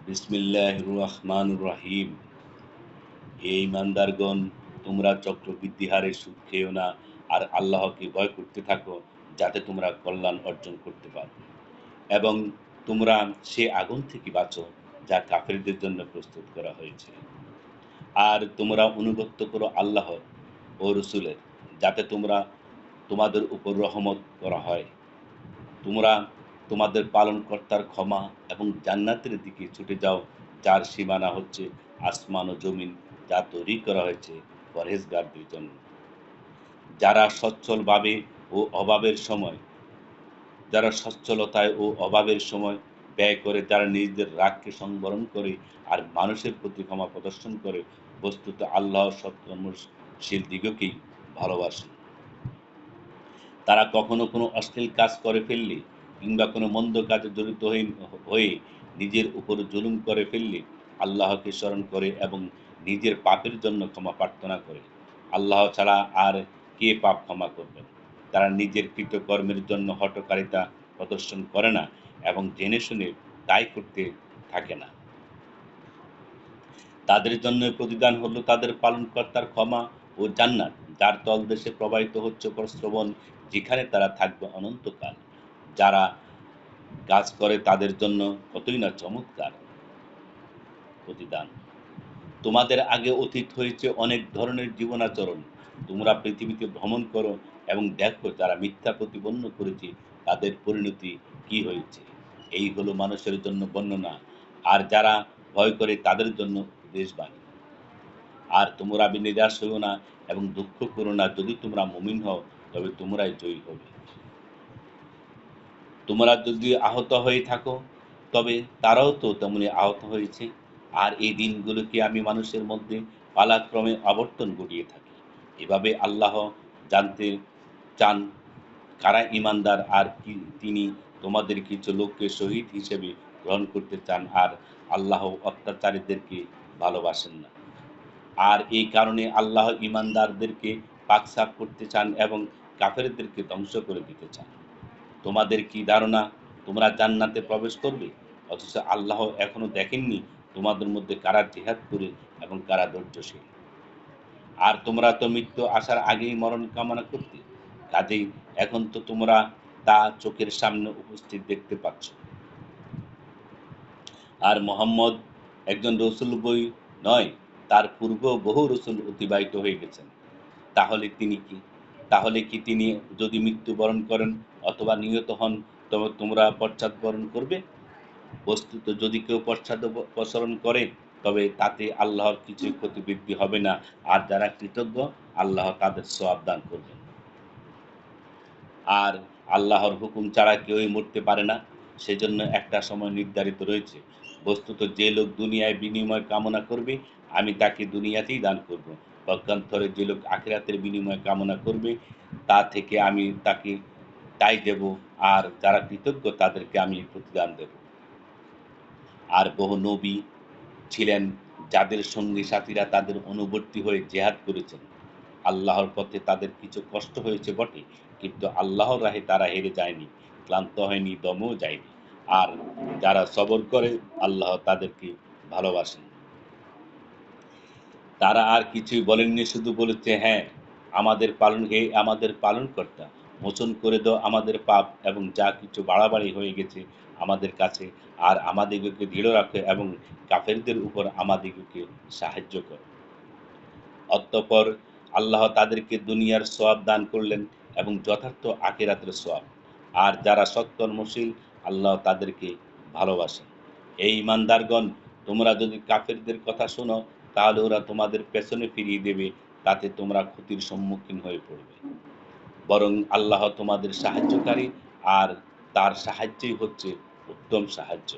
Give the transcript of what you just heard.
বিসমিল্লাহির রহমানির রহিম। হে ঈমানদারগণ, তোমরা চক্রবৃদ্ধি হারে সুদ খেও না, আর আল্লাহকে ভয় করতে থাকো, যাতে তোমরা কল্যাণ অর্জন করতে পারো এবং তোমরা সে আগুন থেকে বাঁচো, যা কাফেরদের জন্য প্রস্তুত করা হয়েছে। আর তোমরা অনুগত্য করো আল্লাহর ও রসুলের, যাতে তোমাদের উপর রহমত করা হয়। তোমরা তোমাদের পালনকর্তার ক্ষমা এবং জান্নাতের দিকে ছুটে যাও, যার সীমানা হচ্ছে আসমান ও জমিন, যা তৈরি করা হয়েছে পরহেজগারদের জন্য। যারা সচ্ছলভাবে ও অভাবের সময় যারা সচ্ছলতায় ও অভাবের সময় ব্যয় করে, যারা নিজেদের রাগকে সংবরণ করে আর মানুষের প্রতি ক্ষমা প্রদর্শন করে, বস্তুত আল্লাহ সৎকর্মশীল দিগকেই ভালোবাসেন। তারা কখনো কোনো অশ্লীল কাজ করে ফেললে কিংবা কোনো মন্দ কাজে জড়িত হয়ে নিজের উপর জুলুম করে ফেললে আল্লাহকে স্মরণ করে এবং নিজের পাপের জন্য ক্ষমা প্রার্থনা করে, আল্লাহ ছাড়া আর কে পাপ ক্ষমা করবেন। তারা নিজের কৃতকর্মের জন্য হঠকারিতা প্রদর্শন করে না এবং জেনে শুনে তাই করতে থাকে না। তাদের জন্য প্রতিদান হলো তাদের পালনকর্তার ক্ষমা ও জান্নাত, যার তলদেশে প্রবাহিত হচ্ছে প্রস্রবণ, যেখানে তারা থাকবে অনন্তকাল। যারা কাজ করে তাদের জন্য কতই না চমৎকার প্রতিদান। তোমাদের আগে অতীত হয়েছে অনেক ধরনের জীবনাচরণ। তোমরা পৃথিবীতে ভ্রমণ করো এবং দেখো, যারা মিথ্যা প্রতিপন্ন করেছে তাদের পরিণতি কি হয়েছে। এই হলো মানুষের জন্য বর্ণনা, আর যারা ভয় করে তাদের জন্য উপদেশবাণী। আর তোমরা নিরাশ হইও না এবং দুঃখ করো না, যদি তোমরা মুমিন হও তবে তোমরাই জয়ী হবে। তোমরা যদি আহত হয়ে থাকো, তবে তারাও তো তেমনি আহত হয়েছে। আর এই দিনগুলোকে আমি মানুষের মধ্যে পালাক্রমে আবর্তন ঘটিয়ে থাকি। এভাবে আল্লাহ জানতে চান কারা ঈমানদার, আর কি তিনি তোমাদের কিছু লোককে শহীদ হিসেবে গ্রহণ করতে চান, আর আল্লাহ অত্যাচারীদেরকে ভালোবাসেন না। আর এই কারণে আল্লাহ ঈমানদারদেরকে পাকসাফ করতে চান এবং কাফেরদেরকে ধ্বংস করে দিতে চান। তোমাদের কি ধারণা তোমরা জান্নাতে প্রবেশ করবে, অথচ আল্লাহ এখনো দেখেননি তোমাদের মধ্যে কারা জিহাদ করে এবং কারা ধৈর্যশীল। আর তোমরা তো মৃত্যু আসার আগেই মরণ কামনা করতে, কাজেই এখন তো তোমরা তা চোখের সামনে উপস্থিত দেখতে পাচ্ছ। আর মোহাম্মদ একজন রসুল বই নয়, তার পূর্বেও বহু রসুল অতিবাহিত হয়ে গেছেন। তাহলে তিনি কি তাহলে কি তিনি যদি মৃত্যুবরণ করেন অথবা নিহত হন, তবে তোমরা পশ্চাৎবরণ করবে? বস্তুত যদি কেউ পশ্চাদপসরণ করে, তবে তাতে আল্লাহর কিছুই ক্ষতিবৃদ্ধি হবে না, আর যারা কৃতজ্ঞ আল্লাহ তাদের সওয়াব দান করবেন। আর আল্লাহর হুকুম ছাড়া কেউই মরতে পারে না, সেজন্য একটা সময় নির্ধারিত রয়েছে। বস্তুত যে লোক দুনিয়ায় বিনিময় কামনা করবে, আমি তাকে দুনিয়াতেই দান করব। পক্ষান্তরে যে লোক আখিরাতের বিনিময় কামনা করবে, তা থেকে আমি তাকে তাই দেব, আর যারা কৃতজ্ঞ তাদেরকে আমি প্রতিদান দেব। আর বহু নবী ছিলেন, যাদের সঙ্গী সাথীরা তাদের অনুবর্তী হয়ে জেহাদ করেছেন। আল্লাহর পথে তাদের কিছু কষ্ট হয়েছে বটে, কিন্তু আল্লাহর রাহে তারা হেরে যায়নি, ক্লান্ত হয়নি, দমও যায়নি। আর যারা সবর করে আল্লাহ তাদেরকে ভালোবাসেন। তারা আর কিছুই বলেননি, শুধু বলেছে, হ্যাঁ, আমাদের পালনকর্তা, মোচন করে দাও আমাদের পাপ এবং যা কিছু বাড়াবাড়ি হয়ে গেছে আমাদের কাছে, আর আমাদিগকে দৃঢ় রাখো এবং কাফেরদের উপর আমাদিগকে সাহায্য করো। অতঃপর আল্লাহ তাদেরকে দুনিয়ার সওয়াব দান করলেন এবং যথার্থ আখিরাতের সওয়াব। আর যারা সৎকর্মশীল আল্লাহ তাদেরকে ভালোবাসেন। হে ঈমানদারগণ, তোমরা যদি কাফেরদের কথা শোনো, তাহলে ওরা তোমাদের পেছনে ফিরিয়ে দেবে, তাতে তোমরা ক্ষতির সম্মুখীন হয়ে পড়বে। বরং আল্লাহ তোমাদের সাহায্যকারী, আর তার সাহায্যই হচ্ছে উত্তম সাহায্য।